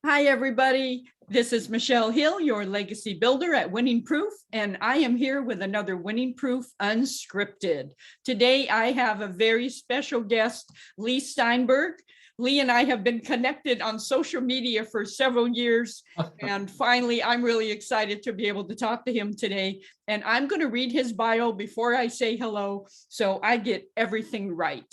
Hi, everybody. This is Michelle Hill, your legacy builder at Winning Proof, and I am here with another Winning Proof Unscripted. Today, I have a very special guest, Leigh Steinberg. Leigh and I have been connected on social media for several years, and finally, I'm really excited to be able to talk to him today. And I'm going to read his bio before I say hello, so I get everything right.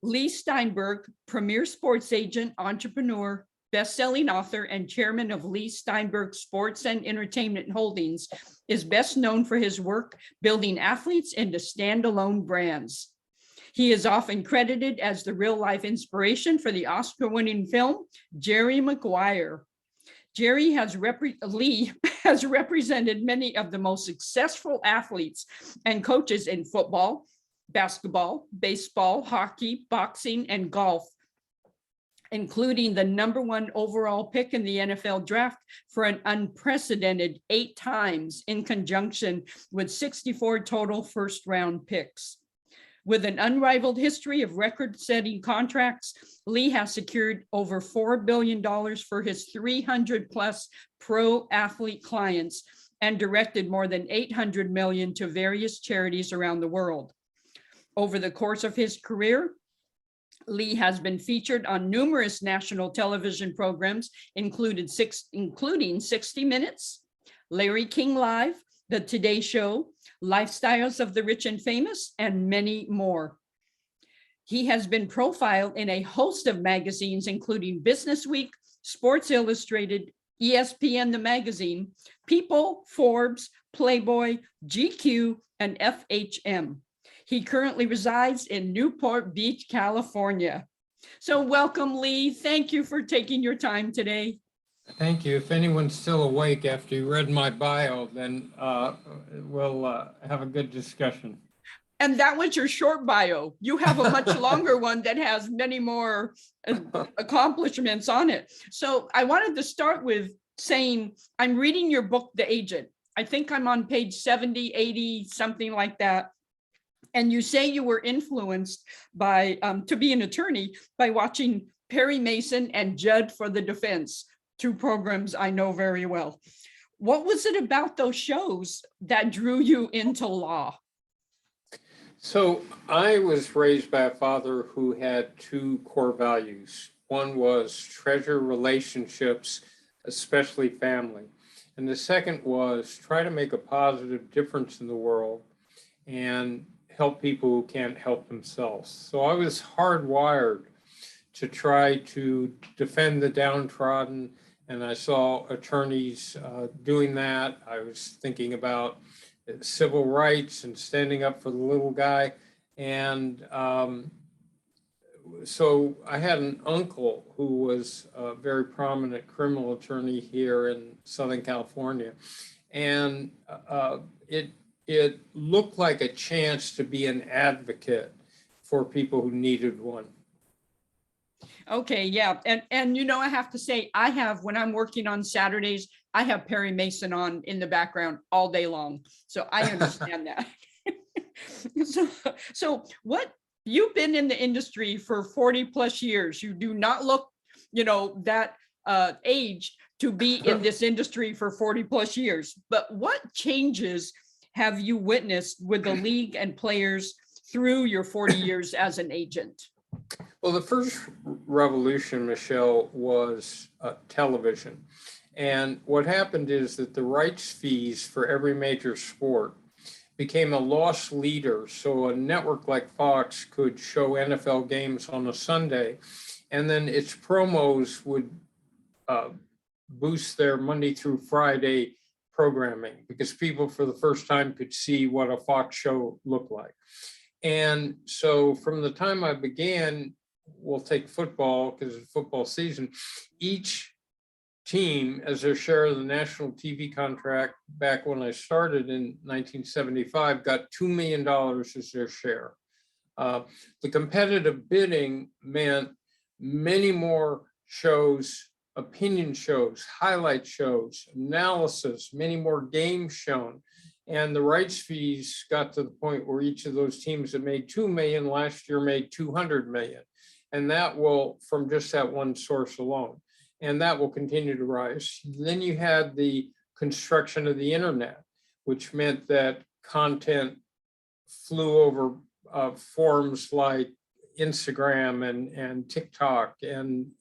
Leigh Steinberg, premier sports agent, entrepreneur, best-selling author, and chairman of Leigh Steinberg Sports and Entertainment Holdings, is best known for his work building athletes into standalone brands. He is often credited as the real-life inspiration for the Oscar-winning film Jerry Maguire. Leigh has represented many of the most successful athletes and coaches in football, basketball, baseball, hockey, boxing, and golf, including the #1 overall pick in the NFL draft for an unprecedented 8 times, in conjunction with 64 total first-round picks. With an unrivaled history of record-setting contracts, Leigh has secured over $4 billion for his 300-plus pro athlete clients and directed more than $800 million to various charities around the world. Over the course of his career, Leigh has been featured on numerous national television programs, including 60 Minutes, Larry King Live, The Today Show, Lifestyles of the Rich and Famous, and many more. He has been profiled in a host of magazines, including Business Week, Sports Illustrated, ESPN the Magazine, People, Forbes, Playboy, GQ, and FHM. He currently resides in Newport Beach, California. So welcome, Leigh. Thank you for taking your time today. Thank you. If anyone's still awake after you read my bio, then we'll have a good discussion. And that was your short bio. You have a much longer one that has many more accomplishments on it. So I wanted to start with saying, I'm reading your book, The Agent. I think I'm on page 70, 80, something like that. And you say you were influenced by, to be an attorney, by watching Perry Mason and Judd for the Defense, 2 programs I know very well. What was it about those shows that drew you into law? So I was raised by a father who had 2 core values. One was treasure relationships, especially family. And the second was try to make a positive difference in the world and help people who can't help themselves. So I was hardwired to try to defend the downtrodden, and I saw attorneys doing that. I was thinking about civil rights and standing up for the little guy. And so I had an uncle who was a very prominent criminal attorney here in Southern California. And it looked like a chance to be an advocate for people who needed one. Okay, yeah. And you know, I have to say, when I'm working on Saturdays, I have Perry Mason on in the background all day long. So I understand that. So what, you've been in the industry for 40 plus years. You do not look, that age to be in this industry for 40 plus years. But what changes have you witnessed with the league and players through your 40 years as an agent? Well, the first revolution, Michelle, was television. And what happened is that the rights fees for every major sport became a loss leader. So a network like Fox could show NFL games on a Sunday, and then its promos would boost their Monday through Friday programming, because people for the first time could see what a Fox show looked like. And so from the time I began, we'll take football because it's football season, each team as their share of the national TV contract back when I started in 1975 got $2 million as their share. The competitive bidding meant many more shows, opinion shows, highlight shows, analysis, many more games shown. And the rights fees got to the point where each of those teams that made 2 million last year made 200 million. And that will, from just that one source alone. and that will continue to rise. Then you had the construction of the internet, which meant that content flew over forums like Instagram and TikTok and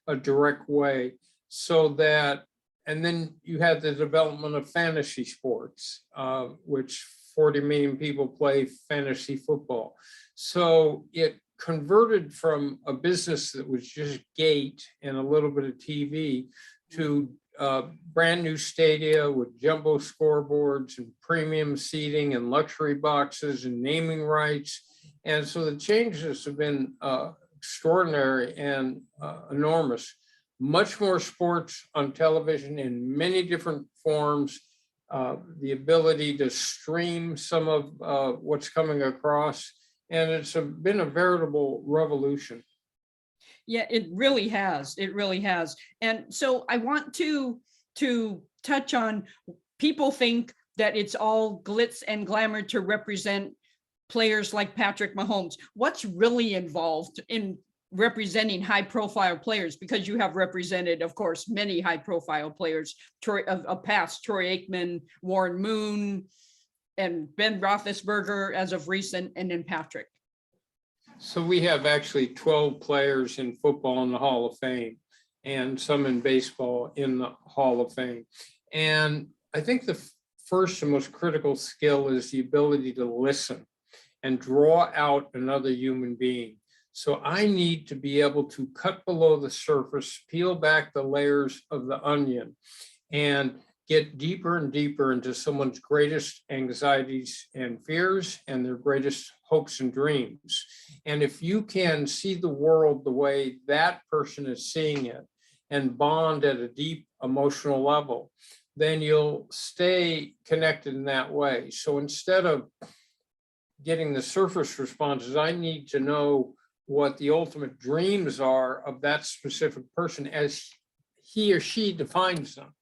a direct way, so that, and then you had the development of fantasy sports, which 40 million people play fantasy football. So it converted from a business that was just gate and a little bit of TV to brand new stadia with jumbo scoreboards and premium seating and luxury boxes and naming rights. And so the changes have been extraordinary and enormous. Much more sports on television in many different forms, the ability to stream some of what's coming across, and it's been a veritable revolution. Yeah, it really has. It really has. And so I want to touch on, people think that it's all glitz and glamour to represent players like Patrick Mahomes. What's really involved in representing high profile players? Because you have represented, of course, many high profile players, of past, Troy Aikman, Warren Moon, and Ben Roethlisberger as of recent, and then Patrick. So we have actually 12 players in football in the Hall of Fame and some in baseball in the Hall of Fame. And I think the first and most critical skill is the ability to listen and draw out another human being. So I need to be able to cut below the surface, peel back the layers of the onion, and get deeper and deeper into someone's greatest anxieties and fears and their greatest hopes and dreams. And if you can see the world the way that person is seeing it and bond at a deep emotional level, then you'll stay connected in that way. So instead of getting the surface responses, I need to know what the ultimate dreams are of that specific person as he or she defines them.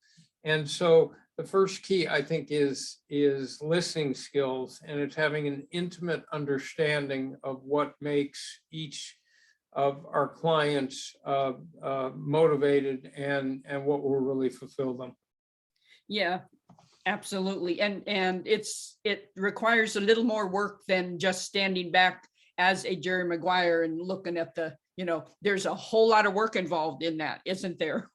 And so the first key, I think, is listening skills, and it's having an intimate understanding of what makes each of our clients motivated and what will really fulfill them. Yeah, absolutely. And it requires a little more work than just standing back as a Jerry Maguire and looking at there's a whole lot of work involved in that, isn't there?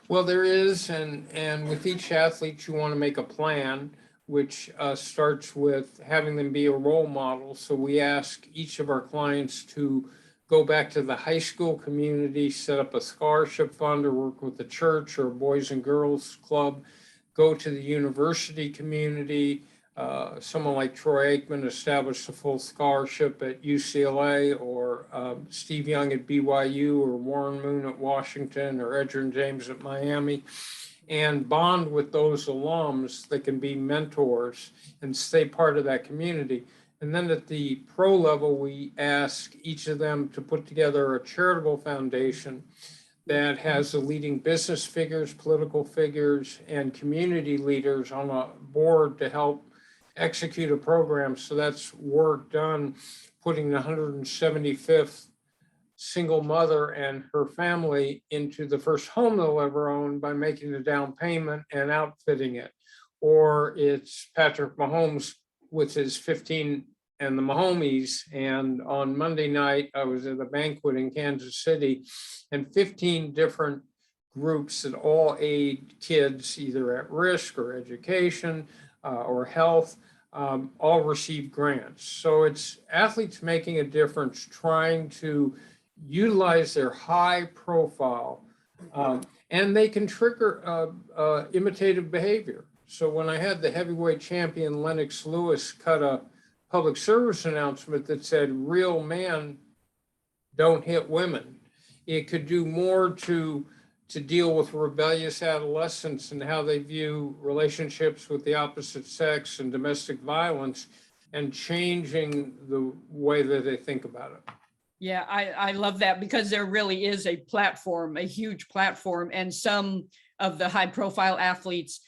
Well, there is, and with each athlete, you want to make a plan, which starts with having them be a role model. So we ask each of our clients to go back to the high school community, set up a scholarship fund, or work with the church or Boys and Girls Club, go to the university community. Someone like Troy Aikman established a full scholarship at UCLA, or Steve Young at BYU, or Warren Moon at Washington, or Edgerrin James at Miami, and bond with those alums that can be mentors and stay part of that community. And then at the pro level, we ask each of them to put together a charitable foundation that has the leading business figures, political figures, and community leaders on a board to help execute a program. So that's work done putting the 175th single mother and her family into the first home they'll ever own by making the down payment and outfitting it. Or it's Patrick Mahomes with his 15 and the Mahomies. And on Monday night, I was at a banquet in Kansas City, and 15 different groups that all aid kids either at risk or education or health, all receive grants. So it's athletes making a difference, trying to utilize their high profile, and they can trigger imitative behavior. So when I had the heavyweight champion Lennox Lewis cut a public service announcement that said, "Real men don't hit women," it could do more to deal with rebellious adolescents and how they view relationships with the opposite sex and domestic violence, and changing the way that they think about it. Yeah, I love that, because there really is a platform, a huge platform, and some of the high profile athletes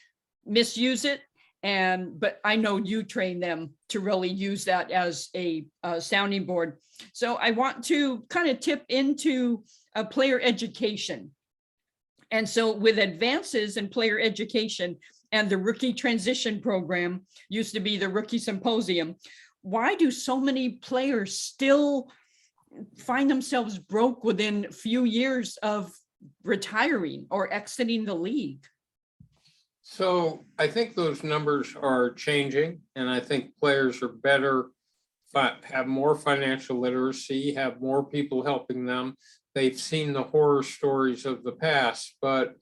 misuse it. But I know you train them to really use that as a sounding board. So I want to kind of tip into player education. And so with advances in player education and the rookie transition program, used to be the rookie symposium, why do so many players still find themselves broke within a few years of retiring or exiting the league? So I think those numbers are changing, and I think players are better, have more financial literacy, have more people helping them. They've seen the horror stories of the past, but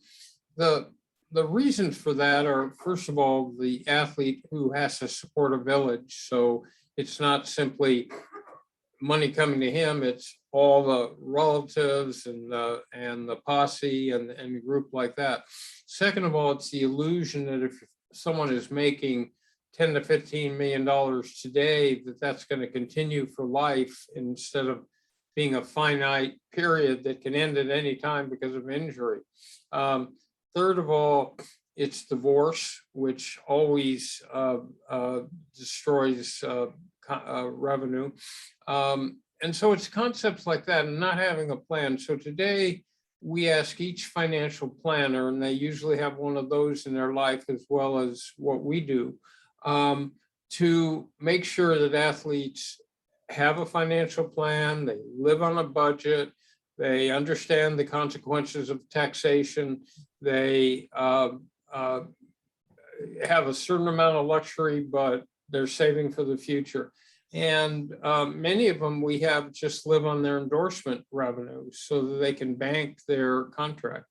the reasons for that are, first of all, the athlete who has to support a village. So it's not simply money coming to him, it's all the relatives and the posse and the group like that. Second of all, it's the illusion that if someone is making $10 to $15 million today, that's going to continue for life instead of being a finite period that can end at any time because of injury. Third of all, it's divorce, which always destroys revenue. And so it's concepts like that and not having a plan. So today we ask each financial planner, and they usually have one of those in their life as well as what we do, to make sure that athletes have a financial plan, they live on a budget, they understand the consequences of taxation, they have a certain amount of luxury, but they're saving for the future. And many of them we have just live on their endorsement revenue so that they can bank their contract.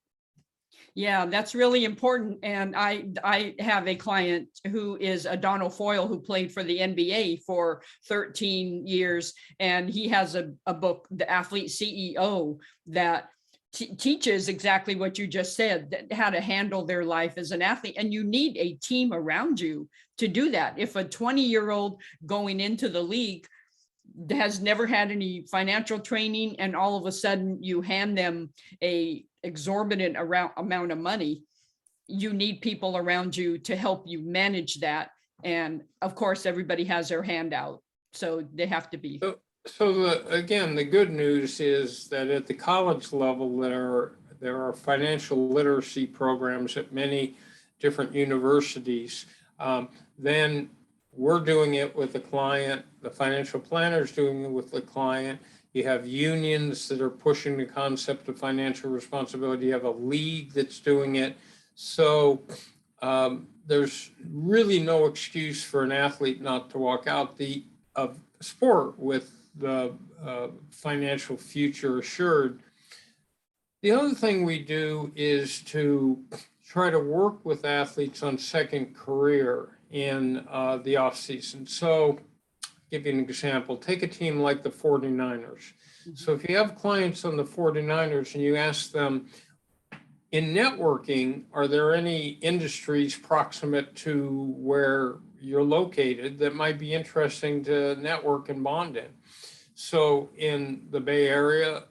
Yeah, that's really important. And I have a client who is a Don O'Foyle who played for the NBA for 13 years. And he has a book, The Athlete CEO, that teaches exactly what you just said, how to handle their life as an athlete. And you need a team around you to do that. If a 20-year-old going into the league has never had any financial training, and all of a sudden you hand them a exorbitant amount of money, you need people around you to help you manage that. And of course, everybody has their hand out, so they have to be. So again, the good news is that at the college level, there are financial literacy programs at many different universities. Then we're doing it with the client, the financial planner is doing it with the client. You have unions that are pushing the concept of financial responsibility. You have a league that's doing it. So there's really no excuse for an athlete not to walk out of sport with the financial future assured. The other thing we do is to try to work with athletes on second career in the off season. So give you an example, take a team like the 49ers. So if you have clients on the 49ers and you ask them, in networking, are there any industries proximate to where you're located that might be interesting to network and bond in? So in the Bay Area,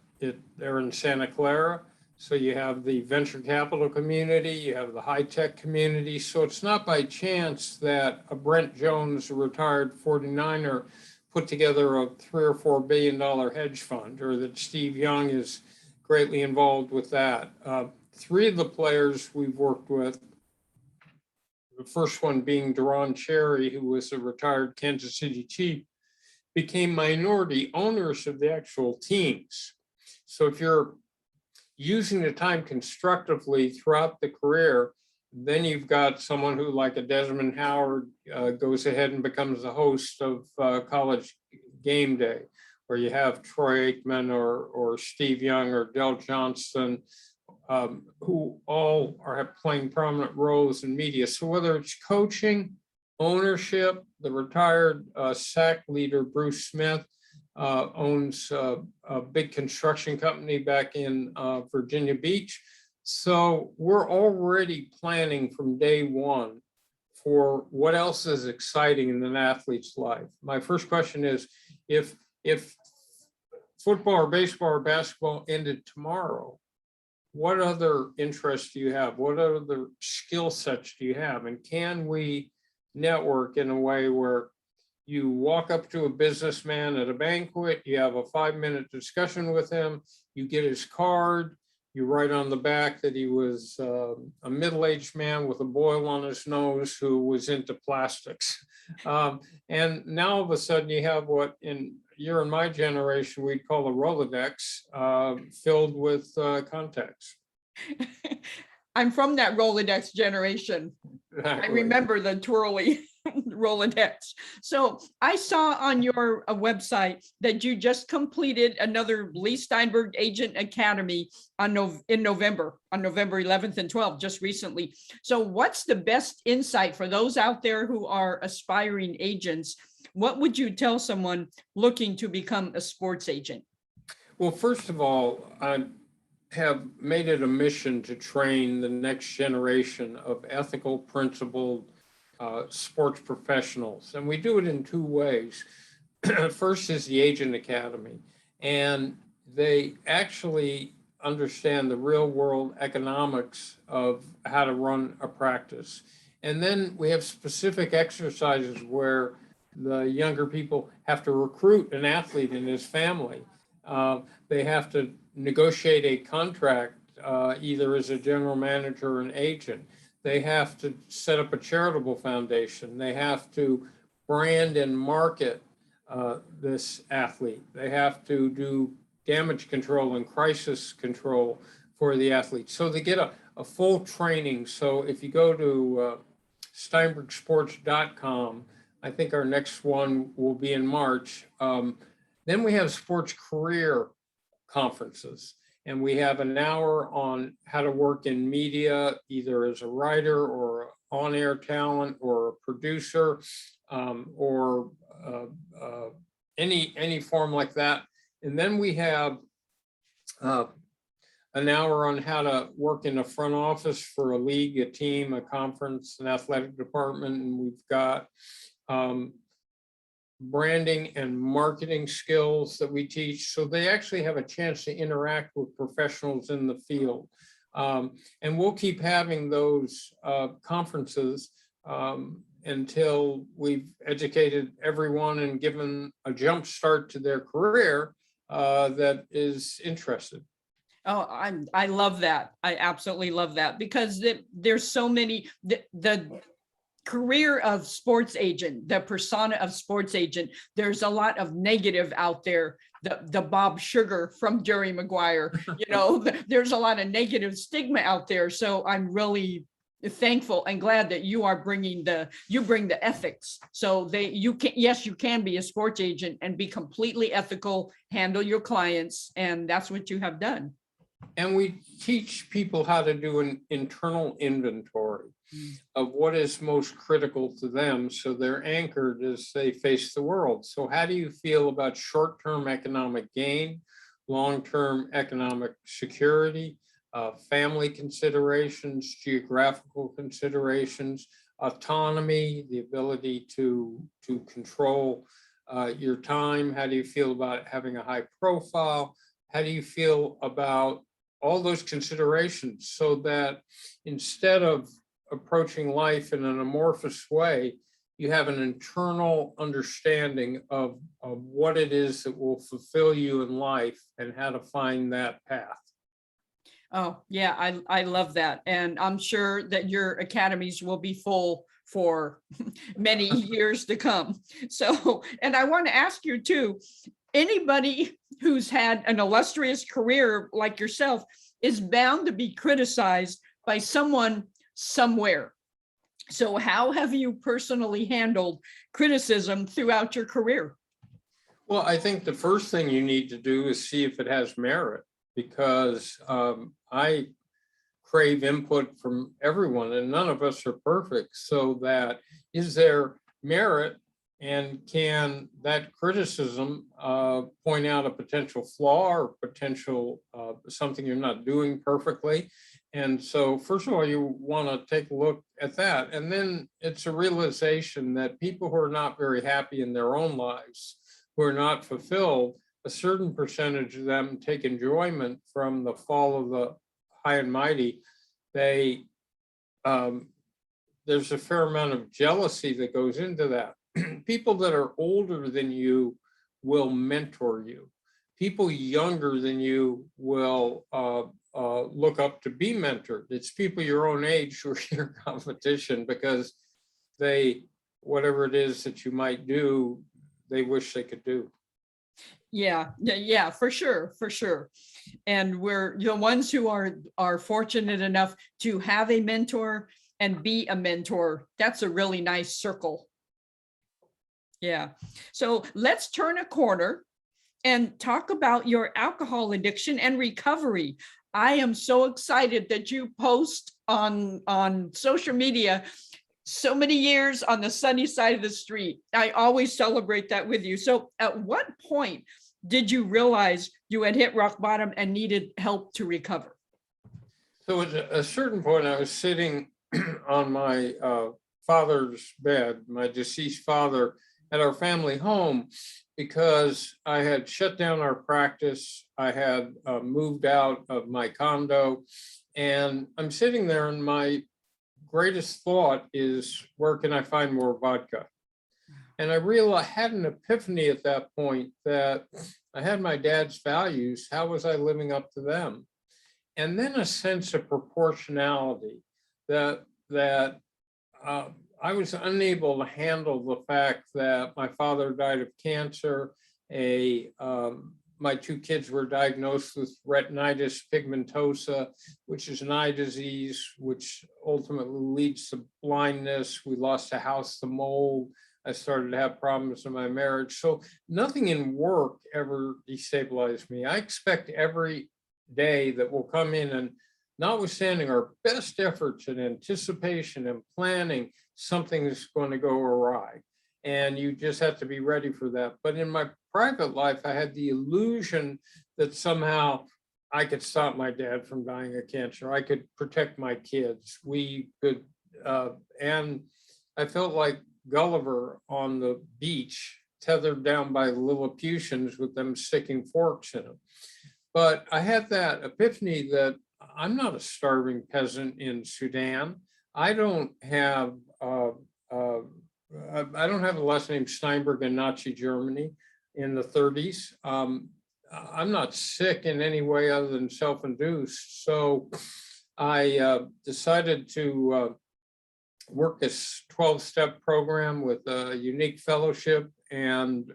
they're in Santa Clara. So you have the venture capital community, you have the high tech community. So it's not by chance that a Brent Jones, a retired 49er, put together a $3 or $4 billion hedge fund, or that Steve Young is greatly involved with that. Three of the players we've worked with, the first one being Deron Cherry, who was a retired Kansas City Chief, became minority owners of the actual teams. So if you're using the time constructively throughout the career, then you've got someone who, like a Desmond Howard, goes ahead and becomes the host of College Game Day, where you have Troy Aikman or Steve Young or Del Johnston, who all are playing prominent roles in media. So whether it's coaching, ownership, the retired SAC leader, Bruce Smith, owns a big construction company back in Virginia Beach. So we're already planning from day one for what else is exciting in an athlete's life. My first question is, if football or baseball or basketball ended tomorrow, what other interests do you have? What other skill sets do you have? And can we network in a way where you walk up to a businessman at a banquet, you have a 5-minute discussion with him, you get his card, You write on the back that he was a middle-aged man with a boil on his nose who was into plastics. And now all of a sudden you have what you're in my generation we'd call a Rolodex filled with contacts. I'm from that Rolodex generation. I remember the twirly Rolodex. So I saw on your website that you just completed another Leigh Steinberg Agent Academy in November, on November 11th and 12th, just recently. So what's the best insight for those out there who are aspiring agents? What would you tell someone looking to become a sports agent? Well, first of all, I have made it a mission to train the next generation of ethical, principled sports professionals. And we do it in two ways. First is the Agent Academy, and they actually understand the real world economics of how to run a practice. And then we have specific exercises where the younger people have to recruit an athlete and his family. They have to negotiate a contract, either as a general manager or an agent. They have to set up a charitable foundation. They have to brand and market this athlete. They have to do damage control and crisis control for the athlete. So they get a full training. So if you go to steinbergsports.com, I think our next one will be in March. Then we have sports career conferences, and we have an hour on how to work in media, either as a writer or on-air talent or a producer, or any form like that. And then we have an hour on how to work in a front office for a league, a team, a conference, an athletic department, and we've got branding and marketing skills that we teach. So they actually have a chance to interact with professionals in the field. And we'll keep having those conferences until we've educated everyone and given a jump start to their career that is interested. Oh, I love that. I absolutely love that, because there's so many, the career of sports agent, the persona of sports agent, there's a lot of negative out there. The Bob Sugar from Jerry Maguire, there's a lot of negative stigma out there. So I'm really thankful and glad that you are bring the ethics. So you can be a sports agent and be completely ethical, handle your clients, and that's what you have done. And we teach people how to do an internal inventory of what is most critical to them, so they're anchored as they face the world. So how do you feel about short-term economic gain, long-term economic security, family considerations, geographical considerations, autonomy, the ability to control your time? How do you feel about having a high profile? How do you feel about all those considerations, so that instead of approaching life in an amorphous way, you have an internal understanding of what it is that will fulfill you in life and how to find that path. Oh, yeah, I love that. And I'm sure that your academies will be full for many years to come. So, and I want to ask you too, anybody who's had an illustrious career like yourself is bound to be criticized by someone somewhere. So how have you personally handled criticism throughout your career? Well, I think the first thing you need to do is see if it has merit, because I crave input from everyone, and none of us are perfect. So that, is there merit, and can that criticism point out a potential flaw or potential something you're not doing perfectly? And so first of all, you want to take a look at that. And then it's a realization that people who are not very happy in their own lives, who are not fulfilled, a certain percentage of them take enjoyment from the fall of the high and mighty. There's a fair amount of jealousy that goes into that. People that are older than you will mentor you. people younger than you will look up to be mentored. It's people your own age who are your competition because they, whatever it is that you might do, they wish they could do. Yeah, for sure, for sure. And we're the ones who are fortunate enough to have a mentor and be a mentor. That's a really nice circle. Yeah. So let's turn a corner and talk about your alcohol addiction and recovery. I am so excited that you post on social media so many years on the sunny side of the street. I always celebrate that with you. So at what point did you realize you had hit rock bottom and needed help to recover? So at a certain point, I was sitting on my father's bed, my deceased father, at our family home, because I had shut down our practice. I had moved out of my condo, and I'm sitting there, and my greatest thought is, where can I find more vodka? And I realized, I had an epiphany at that point that I had my dad's values. How was I living up to them? And then a sense of proportionality that I was unable to handle the fact that my father died of cancer. My two kids were diagnosed with retinitis pigmentosa, which is an eye disease, which ultimately leads to blindness. We lost a house to mold. I started to have problems in my marriage. So nothing in work ever destabilized me. I expect every day that we'll come in, and notwithstanding our best efforts and anticipation and planning, something is going to go awry. And you just have to be ready for that. But in my private life, I had the illusion that somehow I could stop my dad from dying of cancer. I could protect my kids. We could, and I felt like Gulliver on the beach, tethered down by Lilliputians with them sticking forks in them. But I had that epiphany that I'm not a starving peasant in Sudan. I don't have I don't have a last name Steinberg in Nazi Germany in the 30s. I'm not sick in any way other than self-induced. So I decided to work this 12-step program with a unique fellowship, and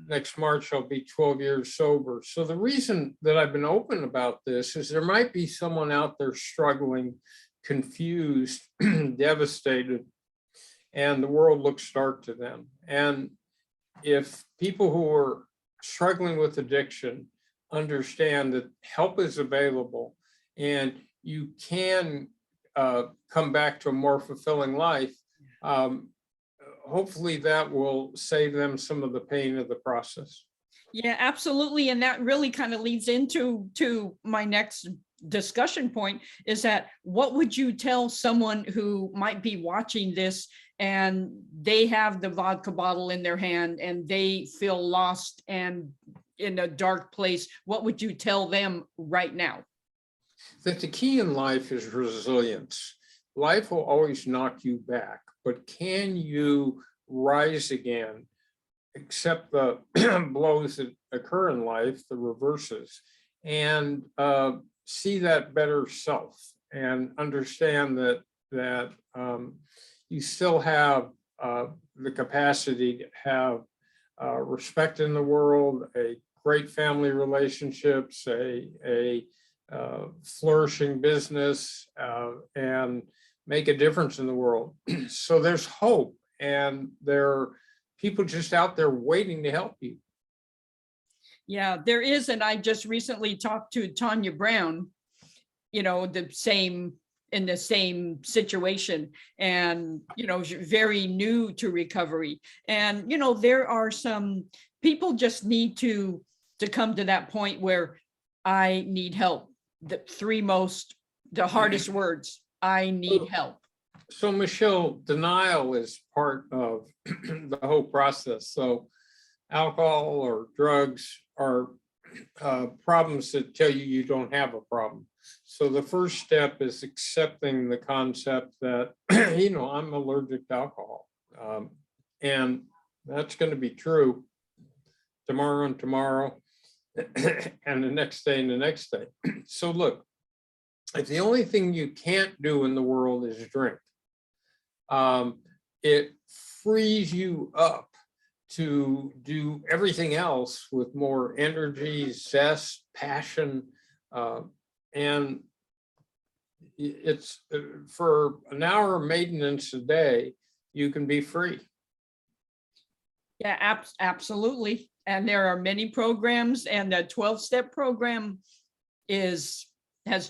next March I'll be 12 years sober. So the reason that I've been open about this is there might be someone out there struggling, confused, devastated, and the world looks dark to them. And if people who are struggling with addiction understand that help is available and you can come back to a more fulfilling life, hopefully that will save them some of the pain of the process. Yeah, absolutely. And that really kind of leads into my next discussion point, is that what would you tell someone who might be watching this and they have the vodka bottle in their hand and they feel lost and in a dark place? What would you tell them right now? That the key in life is resilience. Life will always knock you back, but can you rise again, accept the blows that occur in life, the reverses, and see that better self and understand that you still have the capacity to have respect in the world, a great family relationships, a flourishing business, and make a difference in the world. So there's hope, and there are people just out there waiting to help you. Yeah, there is. And I just recently talked to Tanya Brown, in the same situation, and, very new to recovery. And, there are some people just need to come to that point where I need help. The hardest words, I need help. So Michelle, denial is part of the whole process. So alcohol or drugs are problems that tell you don't have a problem. So the first step is accepting the concept that, I'm allergic to alcohol. And That's going to be true tomorrow and tomorrow and the next day and the next day. So look, if the only thing you can't do in the world is drink, it frees you up to do everything else with more energy, zest, passion, and it's for an hour of maintenance a day, you can be free. Yeah, absolutely. And there are many programs, and the 12-step program has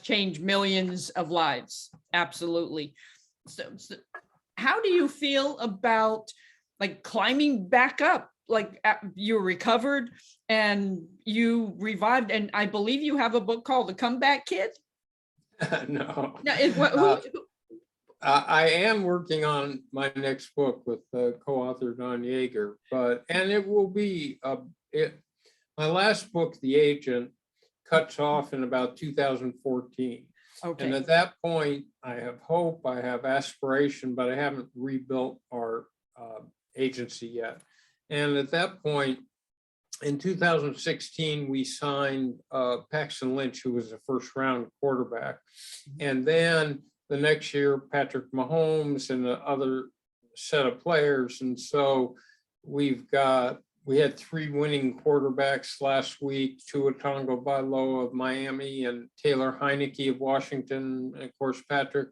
changed millions of lives. Absolutely. So how do you feel about like climbing back up? Like you recovered and you revived, and I believe you have a book called The Comeback Kid. No. No, I am working on my next book with co-author Don Yeager, and it will be my last book, The Agent, cuts off in about 2014. okay. And at that point, I have hope, I have aspiration, but I haven't rebuilt our agency yet. And at that point, in 2016, we signed Paxton Lynch, who was a first-round quarterback. And then the next year, Patrick Mahomes and the other set of players. And so we had 3 winning quarterbacks last week, Tua Tagovailoa of Miami and Taylor Heineke of Washington, and of course, Patrick,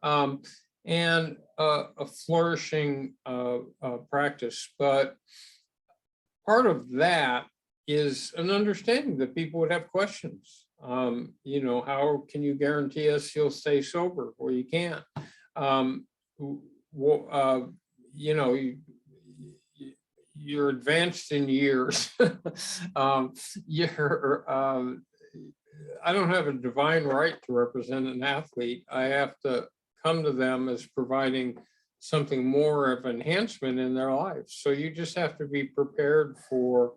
and a flourishing practice. But part of that is an understanding that people would have questions. You know, how can you guarantee us you'll stay sober? Well, you can't. You know, you're advanced in years. I don't have a divine right to represent an athlete. I have to come to them as providing something more of enhancement in their lives. So you just have to be prepared for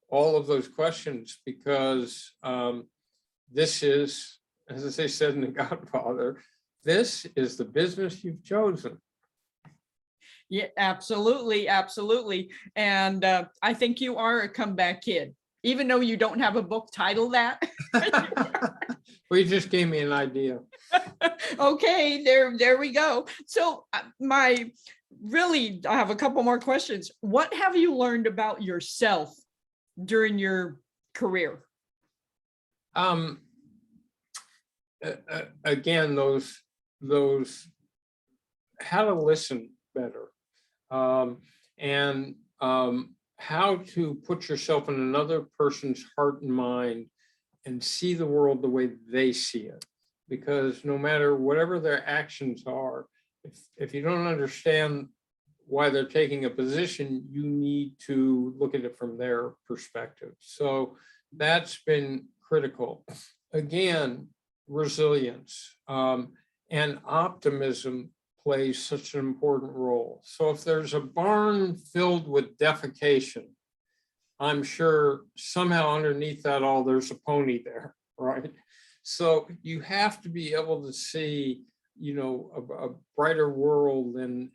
all of those questions, because this is, as they said in The Godfather, this is the business you've chosen. Yeah, absolutely, absolutely. And I think you are a comeback kid, even though you don't have a book titled that. Well, you just gave me an idea. Okay, there we go. So I have a couple more questions. What have you learned about yourself during your career? Again, those how to listen better, and how to put yourself in another person's heart and mind and see the world the way they see it. Because no matter whatever their actions are, if you don't understand why they're taking a position, you need to look at it from their perspective. So that's been critical. Again, resilience and optimism plays such an important role. So if there's a barn filled with defecation, I'm sure somehow underneath that all there's a pony there, right? So you have to be able to see, you know, a brighter world and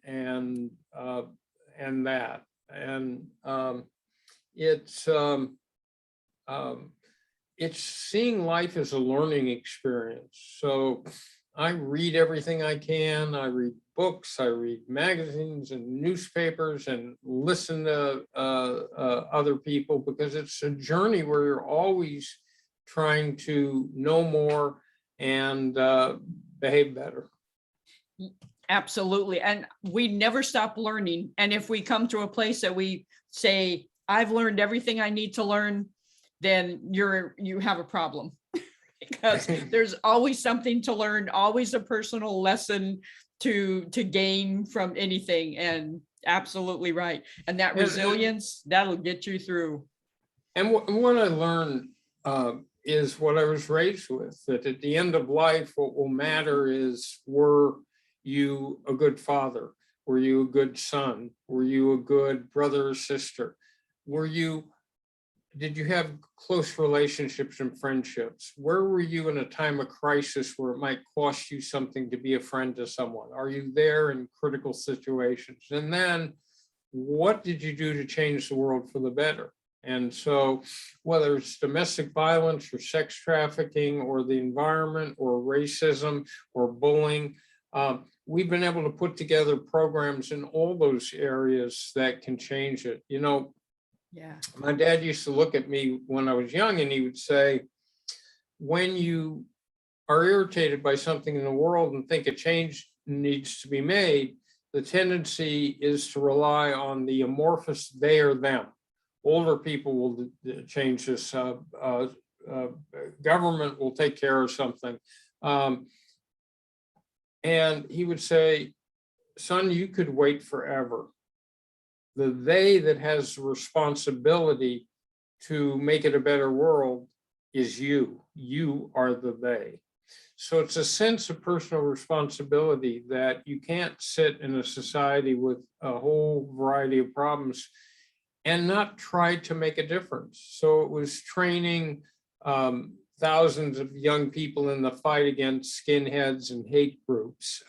that, and it's seeing life as a learning experience. So I read everything I can. I read books, I read magazines and newspapers, and listen to other people, because it's a journey where you're always trying to know more and behave better. Absolutely. And we never stop learning. And if we come to a place that we say, I've learned everything I need to learn, then you have a problem. Because there's always something to learn, always a personal lesson to gain from anything. And absolutely right. And that resilience, that'll get you through. And what I learned is what I was raised with, that at the end of life, what will matter is, were you a good father? Were you a good son? Were you a good brother or sister? Did you have close relationships and friendships? Where were you in a time of crisis where it might cost you something to be a friend to someone? Are you there in critical situations? And then what did you do to change the world for the better? And so whether it's domestic violence or sex trafficking or the environment or racism or bullying, we've been able to put together programs in all those areas that can change it. You know, Yeah. my dad used to look at me when I was young and he would say, when you are irritated by something in the world and think a change needs to be made, the tendency is to rely on the amorphous they or them. Older people will change this. Government will take care of something. And he would say, son, you could wait forever. The they that has responsibility to make it a better world is you. You are the they. So it's a sense of personal responsibility that you can't sit in a society with a whole variety of problems and not try to make a difference. So it was training thousands of young people in the fight against skinheads and hate groups,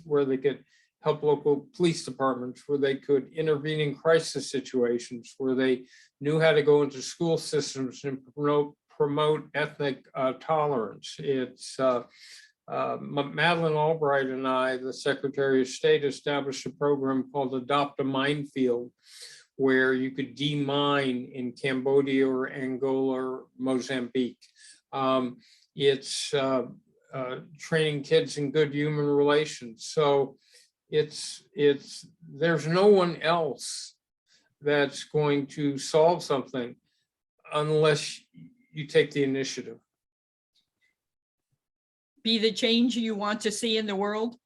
where they could help local police departments, where they could intervene in crisis situations, where they knew how to go into school systems and promote ethnic tolerance. It's Madeleine Albright and I, the Secretary of State, established a program called Adopt a Minefield, where you could demine in Cambodia or Angola or Mozambique. It's training kids in good human relations. So there's no one else that's going to solve something unless you take the initiative. Be the change you want to see in the world.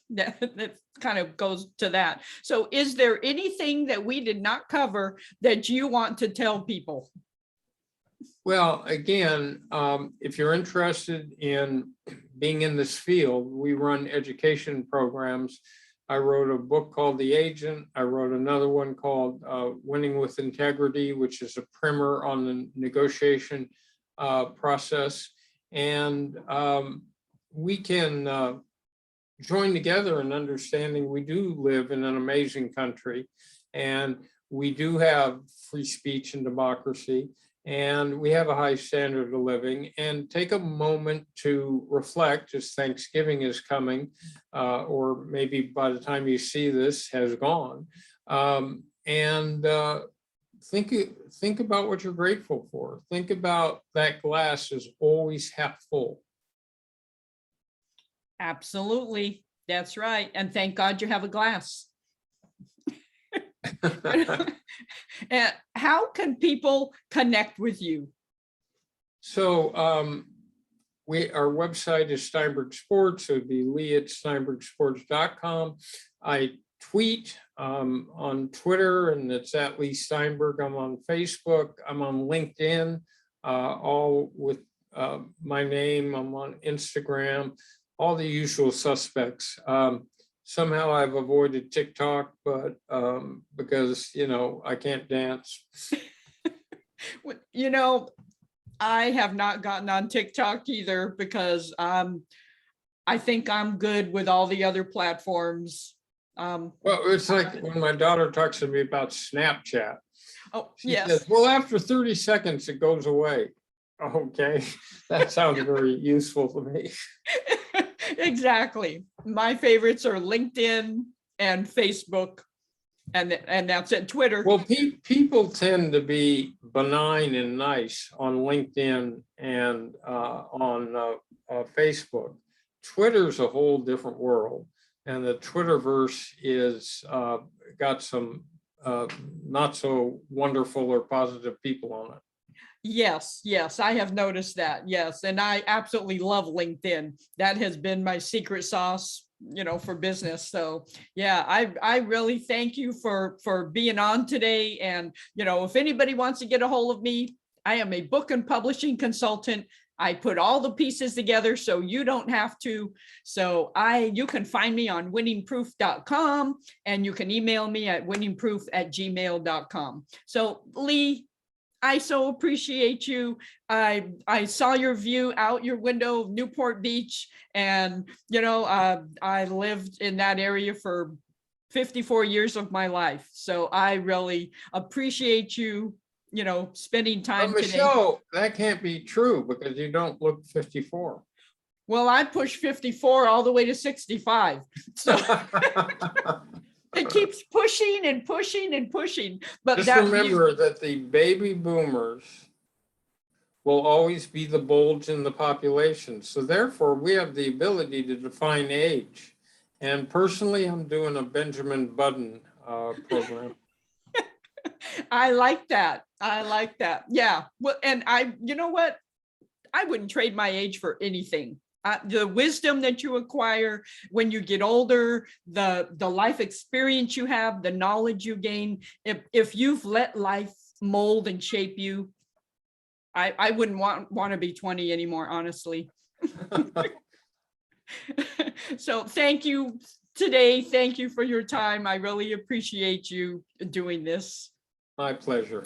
That kind of goes to that. So is there anything that we did not cover that you want to tell people? Well, again, if you're interested in being in this field, we run education programs. I wrote a book called The Agent. I wrote another one called Winning with Integrity, which is a primer on the negotiation process. And we can join together in understanding we do live in an amazing country, and we do have free speech and democracy, and we have a high standard of living. And take a moment to reflect, as Thanksgiving is coming, or maybe by the time you see this has gone, and think about what you're grateful for. Think about that glass is always half full. Absolutely. That's right. And thank God you have a glass. And how can people connect with you? So our website is Steinberg Sports. So it'd be Leigh@steinbergsports.com. I tweet on Twitter, and it's at Leigh Steinberg. I'm on Facebook. I'm on LinkedIn, all with my name. I'm on Instagram, all the usual suspects. Somehow I've avoided TikTok, but because, I can't dance. I have not gotten on TikTok either because I think I'm good with all the other platforms. Well, it's like when my daughter talks to me about Snapchat. Oh, She yes. says, well, after 30 seconds, it goes away. Okay, that sounds very useful to me. Exactly. My favorites are LinkedIn and Facebook, and that's it. Twitter. Well, people tend to be benign and nice on LinkedIn and on Facebook. Twitter's a whole different world, and the Twitterverse is got some not so wonderful or positive people on it. Yes, I have noticed that. Yes, and I absolutely love LinkedIn. That has been my secret sauce, for business. So yeah, I really thank you for being on today. And if anybody wants to get a hold of me, I am a book and publishing consultant. I put all the pieces together so you don't have to. So you can find me on winningproof.com, and you can email me at winningproof@gmail.com. So Leigh, I so appreciate you. I saw your view out your window of Newport Beach, and I lived in that area for 54 years of my life. So I really appreciate you, spending time But today. Michelle, that can't be true because you don't look 54. Well, I pushed 54 all the way to 65. So it keeps pushing and pushing and pushing. But Just that remember that the baby boomers will always be the bulge in the population. So therefore, we have the ability to define age. And personally, I'm doing a Benjamin Button program. I like that. I like that. Yeah. Well, and you know what? I wouldn't trade my age for anything. The wisdom that you acquire when you get older, the life experience you have, the knowledge you gain, if you've let life mold and shape you, I wouldn't want to be 20 anymore, honestly. So thank you today. Thank you for your time. I really appreciate you doing this. My pleasure.